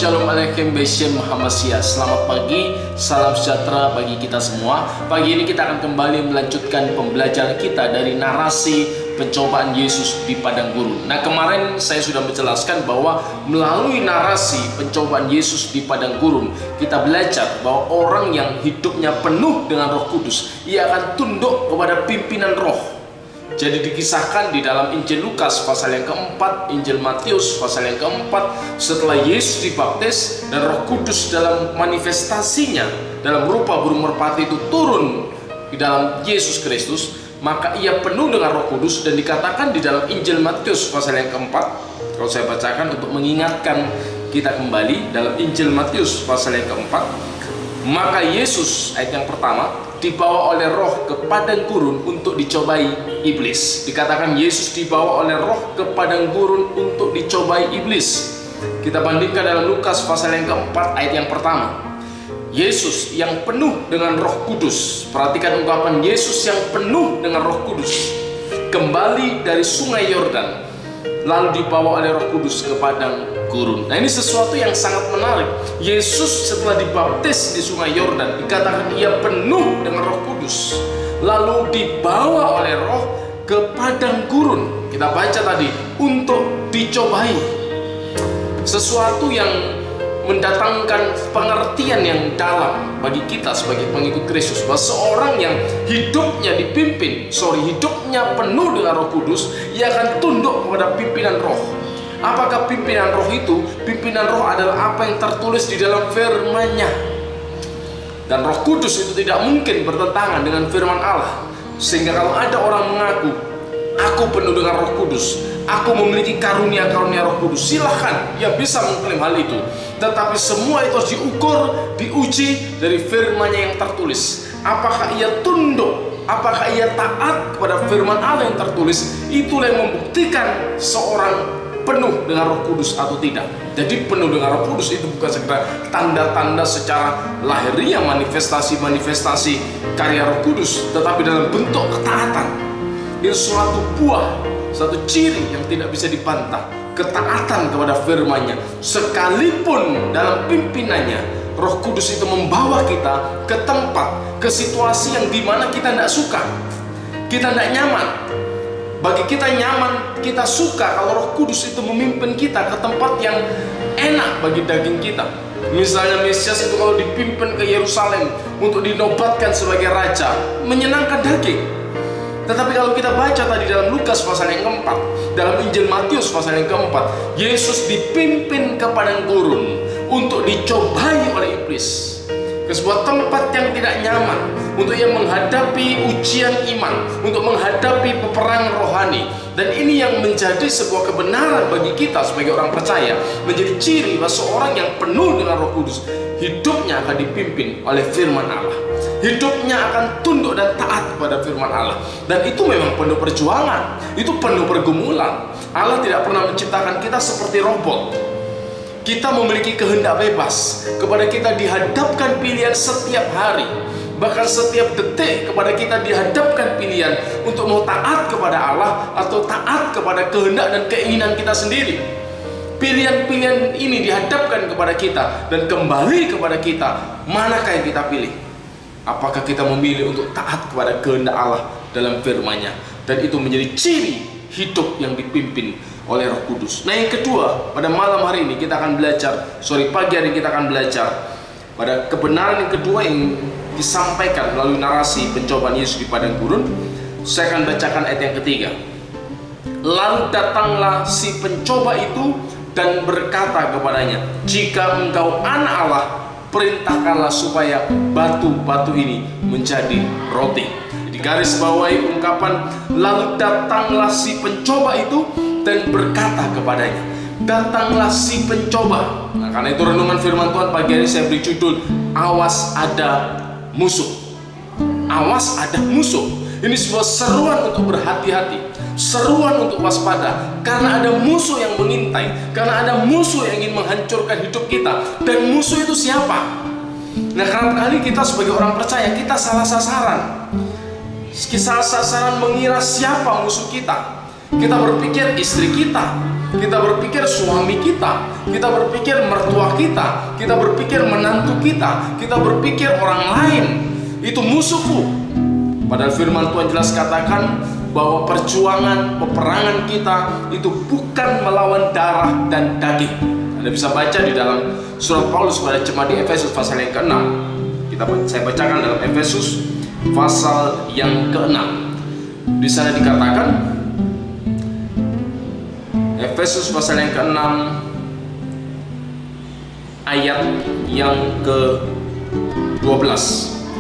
Shalom Aleichem Beshem Hamasya. Selamat pagi, salam sejahtera bagi kita semua. Pagi ini kita akan kembali melanjutkan pembelajaran kita dari narasi pencobaan Yesus di padang gurun. Nah, kemarin saya sudah menjelaskan bahwa melalui narasi pencobaan Yesus di padang gurun, kita belajar bahwa orang yang hidupnya penuh dengan Roh Kudus, ia akan tunduk kepada pimpinan roh. Jadi dikisahkan di dalam Injil Lukas pasal yang keempat, Injil Matius pasal yang keempat, setelah Yesus dibaptis dan Roh Kudus dalam manifestasinya dalam rupa burung merpati itu turun di dalam Yesus Kristus, maka ia penuh dengan Roh Kudus. Dan dikatakan di dalam Injil Matius pasal yang keempat, kalau saya bacakan untuk mengingatkan kita kembali, dalam Injil Matius pasal yang keempat, maka Yesus, ayat yang pertama, dibawa oleh roh ke padang gurun untuk dicobai iblis. Dikatakan Yesus dibawa oleh roh ke padang gurun untuk dicobai iblis. Kita bandingkan dalam Lukas pasal yang keempat ayat yang pertama. Yesus yang penuh dengan Roh Kudus. Perhatikan ungkapan Yesus yang penuh dengan Roh Kudus kembali dari sungai Yordan, lalu dibawa oleh Roh Kudus ke padang gurun. Nah, ini sesuatu yang sangat menarik. Yesus setelah dibaptis di sungai Yordan, dikatakan ia penuh dengan Roh Kudus, lalu dibawa oleh Roh ke padang gurun. Kita baca tadi, untuk dicobai. Sesuatu yang mendatangkan pengertian yang dalam bagi kita sebagai pengikut Kristus, bahwa seorang yang hidupnya hidupnya penuh dengan Roh Kudus, ia akan tunduk kepada pimpinan roh. Apakah pimpinan roh itu? Pimpinan roh adalah apa yang tertulis di dalam firman-Nya. Dan Roh Kudus itu tidak mungkin bertentangan dengan firman Allah. Sehingga kalau ada orang mengaku, aku penuh dengan Roh Kudus, aku memiliki karunia-karunia Roh Kudus, silahkan, ia bisa mengklaim hal itu. Tetapi semua itu harus diukur, diuji dari firman-Nya yang tertulis. Apakah ia tunduk, apakah ia taat kepada firman Allah yang tertulis? Itulah yang membuktikan seorang penuh dengan Roh Kudus atau tidak. Jadi penuh dengan Roh Kudus itu bukan sekedar tanda-tanda secara lahiriah, manifestasi karya Roh Kudus, tetapi dalam bentuk ketaatan. Itu suatu buah, satu ciri yang tidak bisa dibantah, ketaatan kepada firman-Nya. Sekalipun dalam pimpinannya, Roh Kudus itu membawa kita ke tempat, ke situasi yang dimana kita tidak suka, kita tidak nyaman. Bagi kita nyaman, kita suka kalau Roh Kudus itu memimpin kita ke tempat yang enak bagi daging kita. Misalnya Mesias itu kalau dipimpin ke Yerusalem untuk dinobatkan sebagai raja, menyenangkan daging. Tetapi kalau kita baca tadi dalam Lukas pasal yang keempat, dalam Injil Matius pasal yang keempat, Yesus dipimpin ke padang gurun untuk dicobai oleh iblis, ke sebuah tempat yang tidak nyaman, untuk ia menghadapi ujian iman, untuk menghadapi peperangan rohani. Dan ini yang menjadi sebuah kebenaran bagi kita sebagai orang percaya, menjadi ciri bahwa seorang yang penuh dengan Roh Kudus, hidupnya akan dipimpin oleh firman Allah, hidupnya akan tunduk dan taat kepada firman Allah. Dan itu memang penuh perjuangan, itu penuh pergumulan. Allah tidak pernah menciptakan kita seperti robot. Kita memiliki kehendak bebas. Kepada kita dihadapkan pilihan setiap hari, bahkan setiap detik kepada kita dihadapkan pilihan untuk mau taat kepada Allah atau taat kepada kehendak dan keinginan kita sendiri. Pilihan-pilihan ini dihadapkan kepada kita dan kembali kepada kita, manakah yang kita pilih? Apakah kita memilih untuk taat kepada kehendak Allah dalam firman-Nya? Dan itu menjadi ciri hidup yang dipimpin oleh Roh Kudus. Nah, yang kedua, pada malam hari ini kita akan belajar, pagi hari ini kita akan belajar pada kebenaran yang kedua yang disampaikan melalui narasi pencobaan Yesus di padang gurun. Saya akan bacakan ayat yang ketiga. Lalu datanglah si pencoba itu dan berkata kepadanya, jika engkau anak Allah, perintahkanlah supaya batu-batu ini menjadi roti. Di garis bawahi ungkapan lalu datanglah si pencoba itu dan berkata kepadanya. Datanglah si pencoba. Nah, karena itu renungan firman Tuhan pagi hari saya beri judul, awas ada musuh. Awas ada musuh. Ini sebuah seruan untuk berhati-hati, seruan untuk waspada, karena ada musuh yang mengintai, karena ada musuh yang ingin menghancurkan hidup kita. Dan musuh itu siapa? Nah, kerap kali kita sebagai orang percaya, kita salah sasaran. Salah sasaran mengira siapa musuh kita. Kita berpikir istri kita, kita berpikir suami kita berpikir mertua kita berpikir menantu kita berpikir orang lain itu musuhku. Padahal firman Tuhan jelas katakan bahwa perjuangan, peperangan kita itu bukan melawan darah dan daging. Anda bisa baca di dalam surat Paulus kepada jemaat di Efesus pasal yang ke-6. Saya bacakan dalam Efesus pasal yang ke-6. Di sana dikatakan, Efesus pasal yang ke-6 ayat yang ke-12.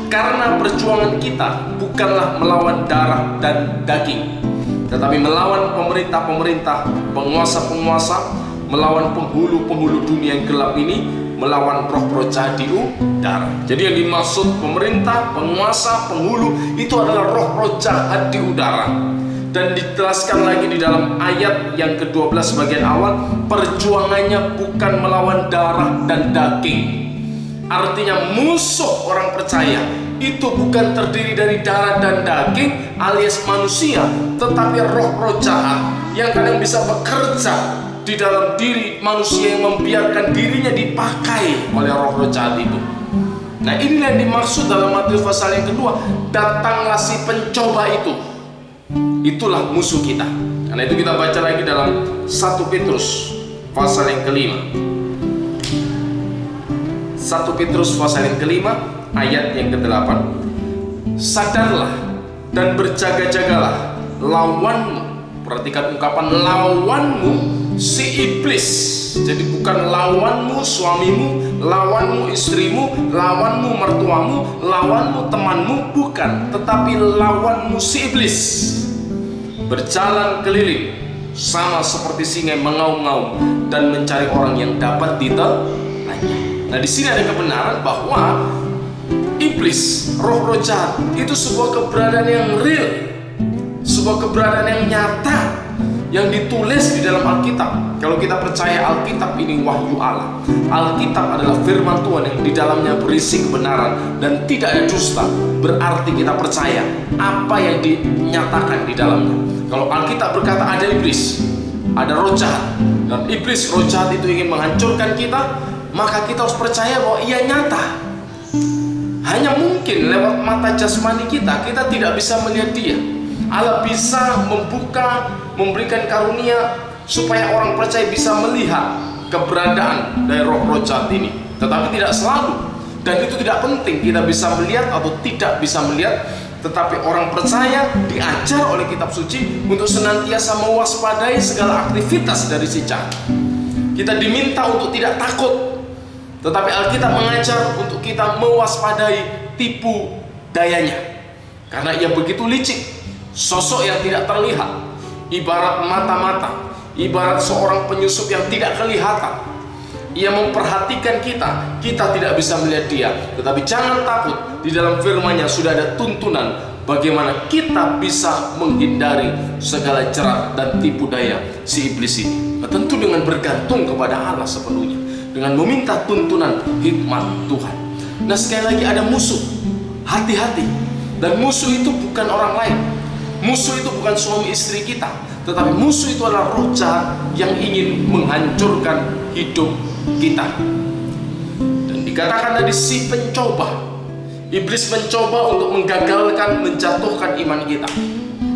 Karena perjuangan kita bukanlah melawan darah dan daging, tetapi melawan pemerintah-pemerintah, penguasa-penguasa, melawan penghulu-penghulu dunia yang gelap ini, melawan roh-roh jahat di udara. Jadi yang dimaksud pemerintah, penguasa, penghulu itu adalah roh-roh jahat di udara. Dan dijelaskan lagi di dalam ayat yang ke-12 bagian awal, perjuangannya bukan melawan darah dan daging. Artinya musuh orang percaya itu bukan terdiri dari darah dan daging alias manusia, tetapi roh-roh jahat yang kadang bisa bekerja di dalam diri manusia yang membiarkan dirinya dipakai oleh roh-roh jahat itu. Nah, inilah yang dimaksud dalam Matius pasal yang kedua, datanglah si pencoba itu. Itulah musuh kita. Karena itu kita baca lagi dalam 1 Petrus pasal yang ke-5. 1 Petrus pasal yang ke-5 ayat yang ke-8. Sadarlah dan berjaga-jagalah lawanmu. Perhatikan ungkapan lawanmu, si iblis. Jadi bukan lawanmu suamimu, lawanmu istrimu, lawanmu mertuamu, lawanmu temanmu, bukan, tetapi lawanmu si iblis. Berjalan keliling sama seperti singa mengaum-ngaum dan mencari orang yang dapat ditelannya. Nah, di sini ada kebenaran bahwa iblis, roh-roh jahat itu sebuah keberadaan yang real, sebuah keberadaan yang nyata, yang ditulis di dalam Alkitab. Kalau kita percaya Alkitab ini wahyu Allah, Alkitab adalah firman Tuhan yang di dalamnya berisi kebenaran dan tidak ada dusta, berarti kita percaya apa yang dinyatakan di dalamnya. Kalau Alkitab berkata ada iblis, ada roh jahat, dan iblis, roh jahat itu ingin menghancurkan kita, maka kita harus percaya bahwa ia nyata. Hanya mungkin lewat mata jasmani kita tidak bisa melihat dia. Allah bisa membuka, memberikan karunia supaya orang percaya bisa melihat keberadaan dari roh-roh jahat ini, tetapi tidak selalu. Dan itu tidak penting kita bisa melihat atau tidak bisa melihat, tetapi orang percaya diajar oleh kitab suci untuk senantiasa mewaspadai segala aktivitas dari si jahat. Kita diminta untuk tidak takut, tetapi Alkitab mengajar untuk kita mewaspadai tipu dayanya, karena ia begitu licik. Sosok yang tidak terlihat, ibarat mata-mata, ibarat seorang penyusup yang tidak kelihatan. Ia memperhatikan kita tidak bisa melihat dia. Tetapi jangan takut, di dalam firman-Nya sudah ada tuntunan bagaimana kita bisa menghindari segala jerat dan tipu daya si iblis ini. Nah, tentu dengan bergantung kepada Allah sepenuhnya, dengan meminta tuntunan hikmat Tuhan. Nah, sekali lagi ada musuh, hati-hati. Dan musuh itu bukan orang lain, musuh itu bukan suami istri kita, tetapi musuh itu adalah roh jahat yang ingin menghancurkan hidup kita. Dan dikatakan tadi si pencoba, iblis mencoba untuk menggagalkan, menjatuhkan iman kita.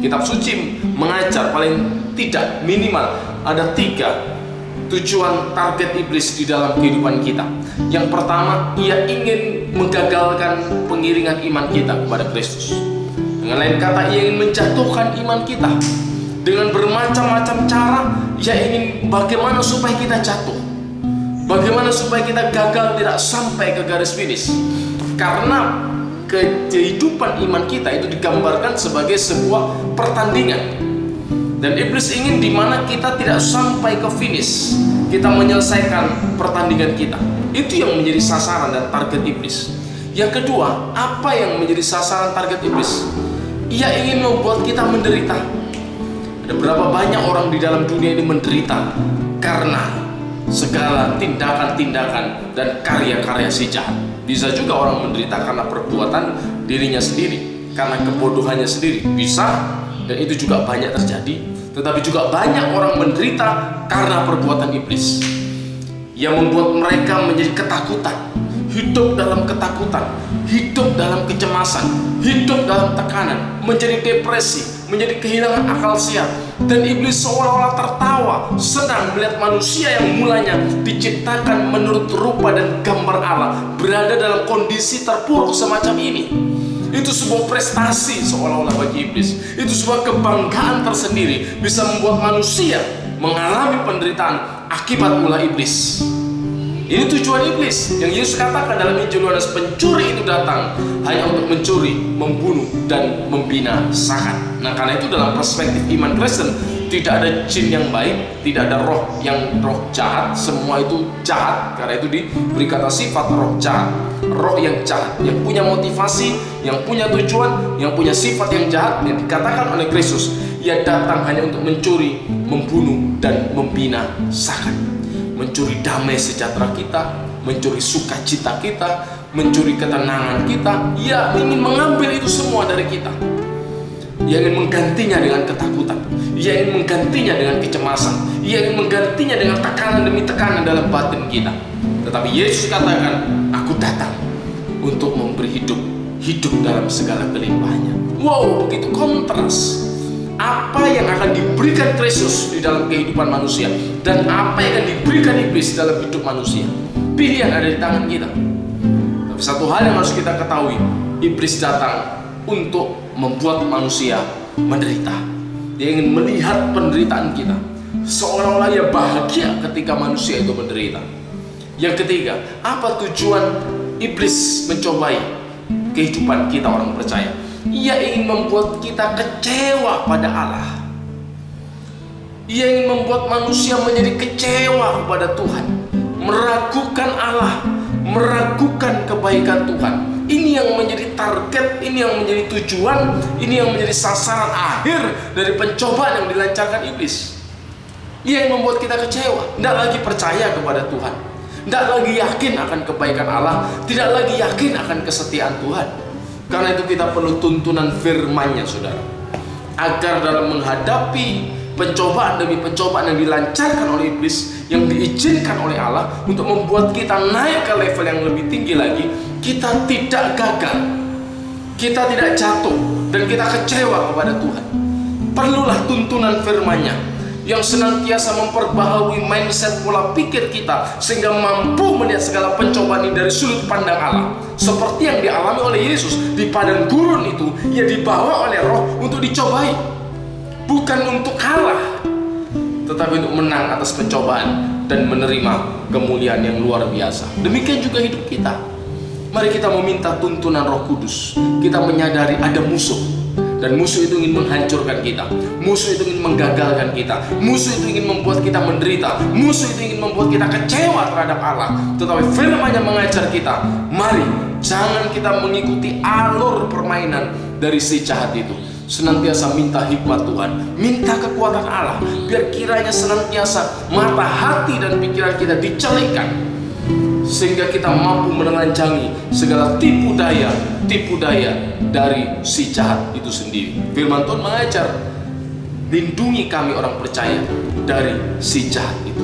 Kitab suci mengajar paling tidak minimal ada 3 tujuan target iblis di dalam kehidupan kita. Yang pertama, ia ingin menggagalkan pengiringan iman kita kepada Kristus. Dengan lain kata, ia ingin menjatuhkan iman kita. Dengan bermacam-macam cara, ia ingin bagaimana supaya kita jatuh, bagaimana supaya kita gagal, tidak sampai ke garis finish. Karena kehidupan iman kita itu digambarkan sebagai sebuah pertandingan. Dan iblis ingin di mana kita tidak sampai ke finish, kita menyelesaikan pertandingan kita. Itu yang menjadi sasaran dan target iblis. Yang kedua, apa yang menjadi sasaran target iblis? Ia ingin membuat kita menderita. Ada berapa banyak orang di dalam dunia ini menderita karena segala tindakan-tindakan dan karya-karya si jahat. Bisa juga orang menderita karena perbuatan dirinya sendiri, karena kebodohannya sendiri. Bisa, dan itu juga banyak terjadi. tetapi juga banyak orang menderita karena perbuatan iblis yang membuat mereka menjadi ketakutan, hidup dalam ketakutan, hidup dalam kecemasan, hidup dalam tekanan, menjadi depresi, menjadi kehilangan akal sehat. Dan iblis seolah-olah tertawa, senang melihat manusia yang mulanya diciptakan menurut rupa dan gambar Allah berada dalam kondisi terpuruk semacam ini. Itu sebuah prestasi seolah-olah bagi iblis. Itu sebuah kebanggaan tersendiri, bisa membuat manusia mengalami penderitaan akibat ulah iblis. Ini tujuan iblis yang Yesus katakan dalam Injil Yohanes, pencuri itu datang hanya untuk mencuri, membunuh, dan membinasakan. Nah, karena itu dalam perspektif iman Kristen, tidak ada jin yang baik, tidak ada roh jahat, semua itu jahat. Karena itu diberi kata sifat roh jahat, roh yang jahat, yang punya motivasi, yang punya tujuan, yang punya sifat yang jahat, yang dikatakan oleh Kristus, ia datang hanya untuk mencuri, membunuh, dan membinasakan. Mencuri damai sejahtera kita, mencuri sukacita kita, mencuri ketenangan kita. Ia ingin mengambil itu semua dari kita. Ia ingin menggantinya dengan ketakutan, ia ingin menggantinya dengan kecemasan, ia ingin menggantinya dengan tekanan demi tekanan dalam batin kita. Tetapi Yesus katakan, aku datang untuk memberi hidup dalam segala kelimpahannya. Wow, begitu kontras apa yang akan diberikan Kristus di dalam kehidupan manusia dan apa yang akan diberikan iblis dalam hidup manusia. Pilihan ada di tangan kita. Tapi satu hal yang harus kita ketahui, iblis datang untuk membuat manusia menderita. Dia ingin melihat penderitaan kita, seolah-olah ia bahagia ketika manusia itu menderita. Yang ketiga, apa tujuan iblis mencobai kehidupan kita orang percaya? Ia ingin membuat kita kecewa pada Allah. Ia ingin membuat manusia menjadi kecewa kepada Tuhan, meragukan Allah, meragukan kebaikan Tuhan. Ini yang menjadi target, ini yang menjadi tujuan, ini yang menjadi sasaran akhir dari pencobaan yang dilancarkan iblis. Ia yang membuat kita kecewa, tidak lagi percaya kepada Tuhan, tidak lagi yakin akan kebaikan Allah, tidak lagi yakin akan kesetiaan Tuhan. Karena itu kita perlu tuntunan firman-Nya, saudara, agar dalam menghadapi pencobaan demi pencobaan yang dilancarkan oleh iblis, yang diizinkan oleh Allah untuk membuat kita naik ke level yang lebih tinggi lagi, kita tidak gagal, kita tidak jatuh, dan kita kecewa kepada Tuhan. Perlulah tuntunan firman-Nya yang senantiasa memperbaharui mindset pola pikir kita, sehingga mampu melihat segala pencobaan ini dari sudut pandang Allah. Seperti yang dialami oleh Yesus di padang gurun itu, ia dibawa oleh Roh untuk dicobai, bukan untuk kalah, tetapi untuk menang atas pencobaan dan menerima kemuliaan yang luar biasa. Demikian juga hidup kita. Mari kita meminta tuntunan Roh Kudus. Kita menyadari ada musuh, dan musuh itu ingin menghancurkan kita, musuh itu ingin menggagalkan kita, musuh itu ingin membuat kita menderita, musuh itu ingin membuat kita kecewa terhadap Allah. Tetapi firman-Nya mengajar kita, mari jangan kita mengikuti alur permainan dari si jahat itu. Senantiasa minta hikmat Tuhan, minta kekuatan Allah, biar kiranya senantiasa mata hati dan pikiran kita dicelikan, sehingga kita mampu menelanjangi segala tipu daya dari si jahat itu sendiri. Firman Tuhan mengajar, lindungi kami orang percaya dari si jahat itu.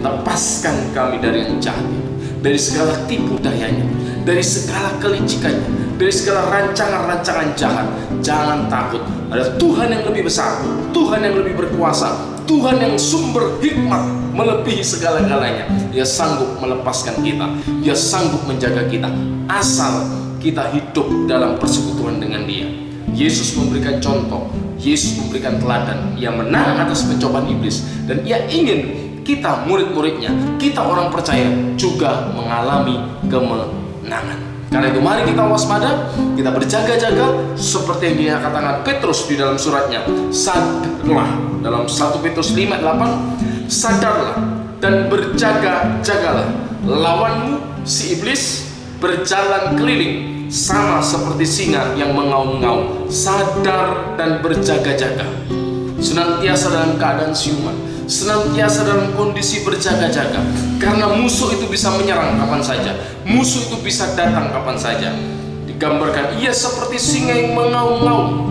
Lepaskan kami dari yang jahat itu, dari segala tipu dayanya, dari segala kelicikannya, dari segala rancangan-rancangan jahat. Jangan takut, ada Tuhan yang lebih besar, Tuhan yang lebih berkuasa, Tuhan yang sumber hikmat melebihi segala-galanya. Dia sanggup melepaskan kita, Dia sanggup menjaga kita, asal kita hidup dalam persekutuan dengan Dia. Yesus memberikan contoh, Yesus memberikan teladan. Ia menang atas pencobaan iblis, dan Ia ingin kita murid-muridnya, kita orang percaya juga mengalami kemenangan. Karena itu mari kita waspada, kita berjaga-jaga seperti yang dikatakan Petrus di dalam suratnya. Sadarlah, dalam 1 Petrus 5:8, sadarlah dan berjaga-jagalah. Lawanmu si iblis berjalan keliling sama seperti singa yang mengaum-ngaum. Sadar dan berjaga-jaga, senantiasa dalam keadaan siuman, senantiasa dalam kondisi berjaga-jaga. Karena musuh itu bisa menyerang kapan saja, musuh itu bisa datang kapan saja. Digambarkan ia seperti singa yang mengaum-ngaum,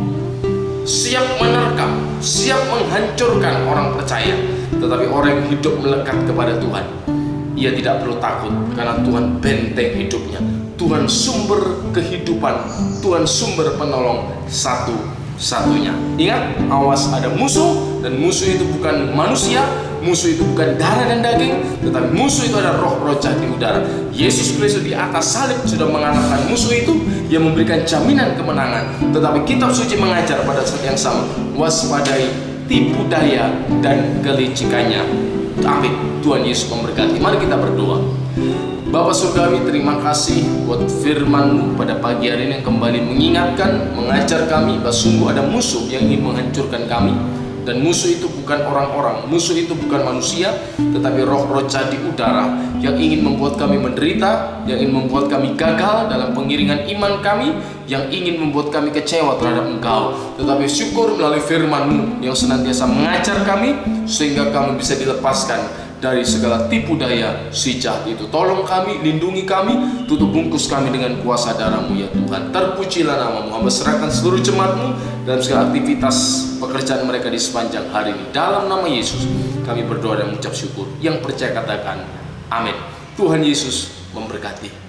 siap menerkam, siap menghancurkan orang percaya. Tetapi orang yang hidup melekat kepada Tuhan, ia tidak perlu takut, karena Tuhan benteng hidupnya. Tuhan sumber kehidupan, Tuhan sumber penolong satu-satunya. Ingat, awas ada musuh, dan musuh itu bukan manusia, musuh itu bukan darah dan daging, tetapi musuh itu ada roh-roh jahat di udara. Yesus Kristus di atas salib sudah mengalahkan musuh itu, yang memberikan jaminan kemenangan. Tetapi kitab suci mengajar pada saat yang sama, waspadai tipu daya dan kelicikannya. Amin. Tuhan Yesus memberkati. Mari kita berdoa. Bapa Surgawi, terima kasih buat firman-Mu pada pagi hari ini yang kembali mengingatkan, mengajar kami bahwa sungguh ada musuh yang ingin menghancurkan kami. Dan musuh itu bukan orang-orang, musuh itu bukan manusia, tetapi roh-roh jahat di udara yang ingin membuat kami menderita, yang ingin membuat kami gagal dalam pengiringan iman kami, yang ingin membuat kami kecewa terhadap Engkau. Tetapi syukur melalui firman-Mu yang senantiasa mengajar kami, sehingga kami bisa dilepaskan dari segala tipu daya si jahat itu. Tolong kami, lindungi kami, tutup bungkus kami dengan kuasa darah-Mu ya Tuhan. Terpujilah nama-Mu. Hamba serahkan seluruh jemaat-Mu dalam segala aktivitas pekerjaan mereka di sepanjang hari ini. Dalam nama Yesus kami berdoa dan mengucap syukur. Yang percaya katakan amin. Tuhan Yesus memberkati.